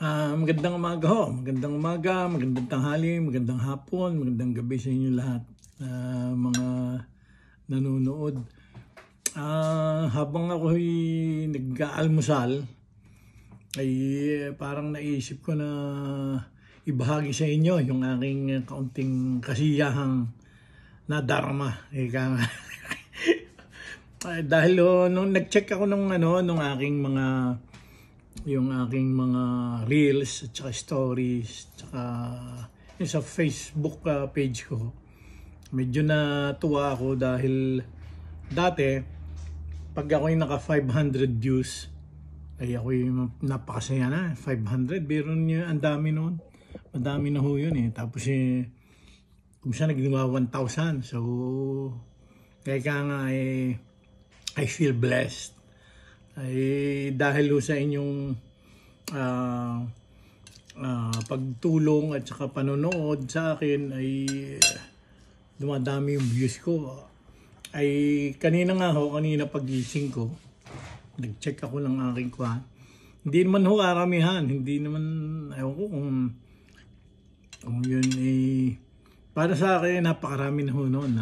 Magandang umaga ho, magandang umaga, magandang tanghali, magandang hapon, magandang gabi sa inyo lahat, mga nanonood. Habang ako'y nag-aalmusal, ay parang naisip ko na ibahagi sa inyo yung aking kaunting kasiyahang nadarama. Ika nga. Dahil nung nag-check ako nung aking mga reels at saka stories at saka yung sa Facebook page ko, medyo natuwa ako dahil dati pag ako'y naka 500 views ay ako'y napakasaya na. 500, biro niyo, ang dami noon, madami na ho yun tapos kung siya nagdiwa 1,000, so kaya nga I feel blessed ay dahil sa inyong pagtulong at saka panonood sa akin ay dumadami yung views ko. Ay kanina pagising ko, nag-check ako ng aking kwan. Hindi naman ho karamihan, hindi naman, ewan ko kung yun para sa akin napakarami na ho noon.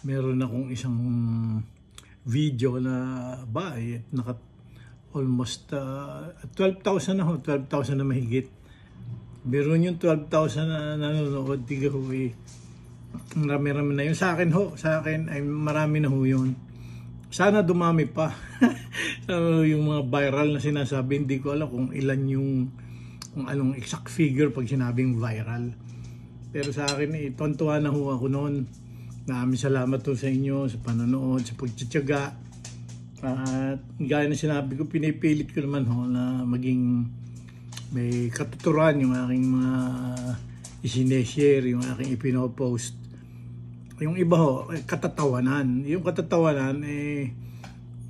Meron akong isang video na naka almost 12,000 na ho, 12,000 na mahigit. Pero yung 12,000 na nanonood, tiga ho marami-rami na yun. Sa akin ay marami na ho yun. Sana dumami pa. Yung mga viral na sinasabi, hindi ko alam kung ilan kung anong exact figure pag sinabing viral. Pero sa akin, tontuwa na ho ako noon. Maraming salamat po sa inyo sa panonood, sa pagtsatsaga. At gaya na sinabi ko, pinipilit ko naman ho na maging may katuturan yung aking mga isineshare, yung aking ipinopost. Yung iba ho, katatawanan. Yung katatawanan,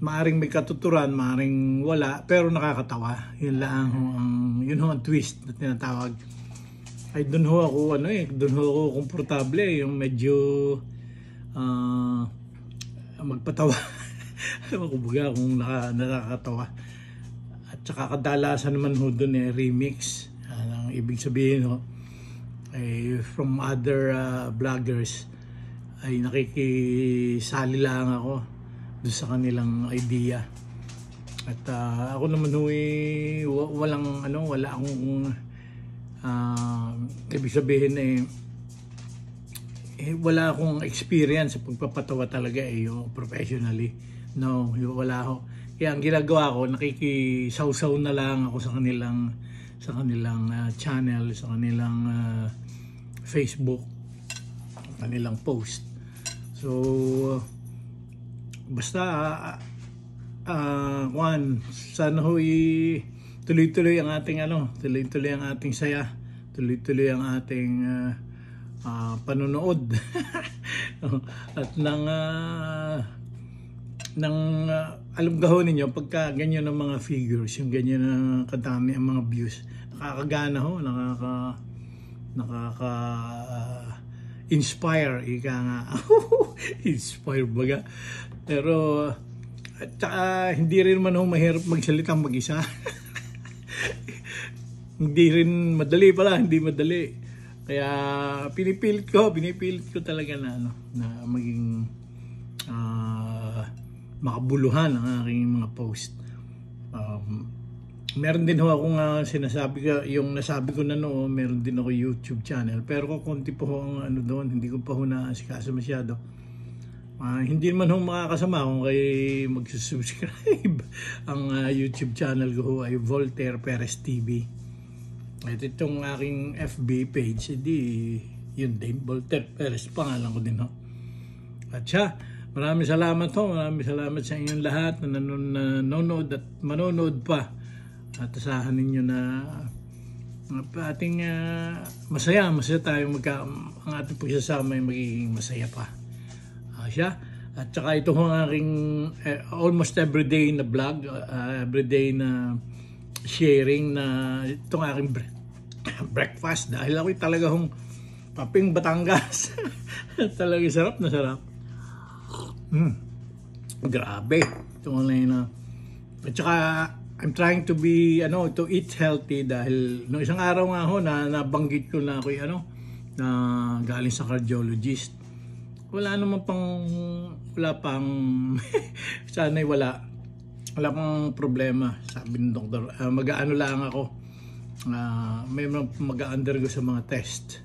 maaring may katuturan, maaring wala, pero nakakatawa. Yun lang ho, yun ho ang twist na tinatawag. Ay doon ho ako, doon ho ako komportable, yung medyo magpatawa. Kumbaga kung nakakatawa. At saka kadalasan naman ho doon remix. Ang ibig sabihin ho, from other vloggers ay nakikisali lang ako doon sa kanilang idea. At ako naman ho wala akong ibig sabihin wala akong experience sa pagpapatawa talaga professionally. No, wala ako. Kaya ang ginagawa ko, nakikisawsaw na lang ako sa kanilang channel, sa kanilang Facebook, kanilang post. So basta sana ho tuloy-tuloy ang ating saya, tuloy-tuloy ang ating panonood at alam gahon ninyo pagka ganyan ng mga figures, yung ganyan na kadami ang mga views, nakakagana ho, inspire, ika nga. Inspire baga. Pero at saka hindi rin man ho mahirap magsalita mag-isa. Hindi rin madali pala, hindi madali. Kaya pinipilit ko talaga na maging makabuluhan ang aking mga post. Meron din ho akong sinasabi ko, yung nasabi ko na meron din ako YouTube channel, pero konti po ho ang doon, hindi ko pa ho naasikaso masyado. Hindi naman ho makakasama kung kayo magsusubscribe. Ang YouTube channel ko ho ay Voltaire Perez TV. At itong aking FB page, yun din, Voltaire Perez, pangalan ko din ho. At siya, maraming salamat sa inyong lahat na nanonood at manonood pa. At asahan ninyo na ating masaya tayong ang ating pagsasama ay magiging masaya pa. Siya. At saka ito ang aking almost everyday na vlog, everyday na sharing na itong aking breakfast, dahil ako'y talagang paping Batangas. Talagang sarap na sarap. Grabe. Ito na. At saka I'm trying to be to eat healthy dahil no isang araw nga ho na nabanggit ko na ako na galing sa cardiologist. Wala pang sana'y wala pang problema, sabi ng doktor. Mag-aano lang ako, may mag-undergo sa mga test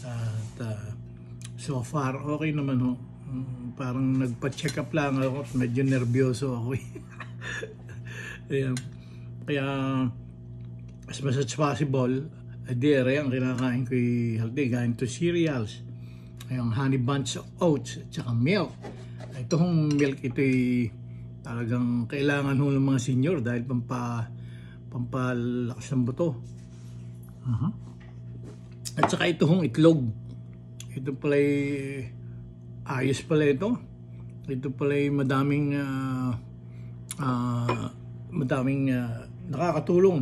at so far okay naman ho. Parang nagpa-check up lang ako, medyo nervyoso ako Ayan. Kaya as much as possible, dere ang kinakain ko healthy, galing to cereals, yung honey bunch of oats at saka milk. Itong milk talagang kailangan ho ng mga senior dahil pampalakas ng buto. At saka itong itlog, ito pala ayos pala ito pala madaming nakakatulong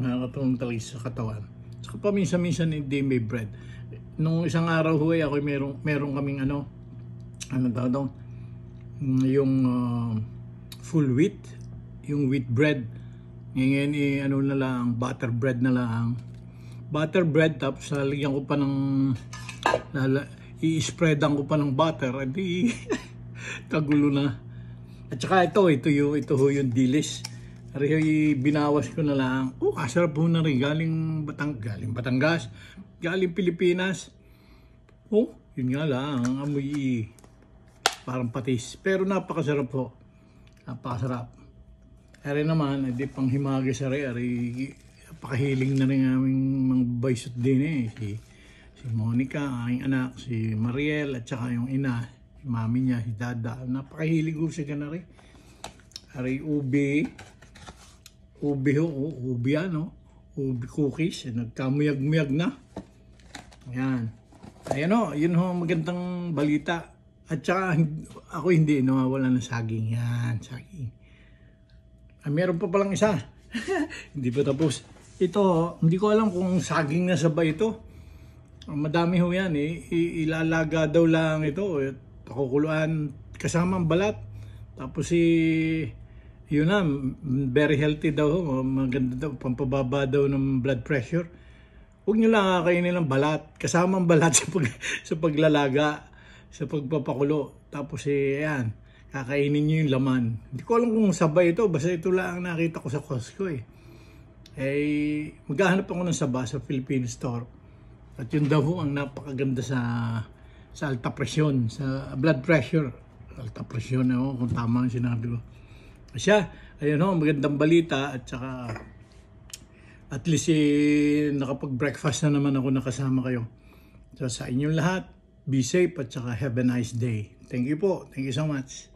talaga sa katawan. Saka paminsan-minsan hindi may bread. Nung isang araw ako meron kaming yung full wheat, yung wheat bread. Ngayon na lang, butter bread na lang. Butter bread, tapos lalagyan ko pa ng i-spreadan ko pa ng butter, edi kagulo na. At saka ito yung dilis. Binawas ko na lang. Kasarap po na rin. Galing Batangas. Galing Pilipinas. Yun nga lang. Ang amoy parang patis. Pero napakasarap po. Napakasarap. Ari naman, hindi pang himagi sa napakahiling na rin aming mga baysot din Si Monica, aking anak, si Mariel, at saka yung ina, si mami niya, si Dada. Napakahilig ko siya na rin. Ari ubi cookies, nagkamuyag-muyag na. Ayan yun magandang balita. At saka ako hindi nawawala ng saging. Yan, saging. Meron pa palang isa. Hindi pa tapos. Ito, hindi ko alam kung saging na sabay ito. Madami ho yan ilalaga daw lang ito. Pakukuluan kasama ang balat. Tapos yun na, very healthy daw, maganda daw, pampababa daw ng blood pressure. Huwag nyo lang kakainin ng balat, kasama ang balat sa paglalaga, sa pagpapakulo. Tapos ayan, kakainin nyo yung laman. Hindi ko alam kung sabay ito, basta ito lang nakita ko sa Costco maghahanap ako ng saba sa Philippine Store. At yun daw ang napakaganda sa alta presyon, sa blood pressure. Alta presyon, kung tama ang sinabi ko. Siya, magandang balita at saka at least nakapag-breakfast na naman ako nakasama kayo. So sa inyong lahat, be safe at saka have a nice day. Thank you po. Thank you so much.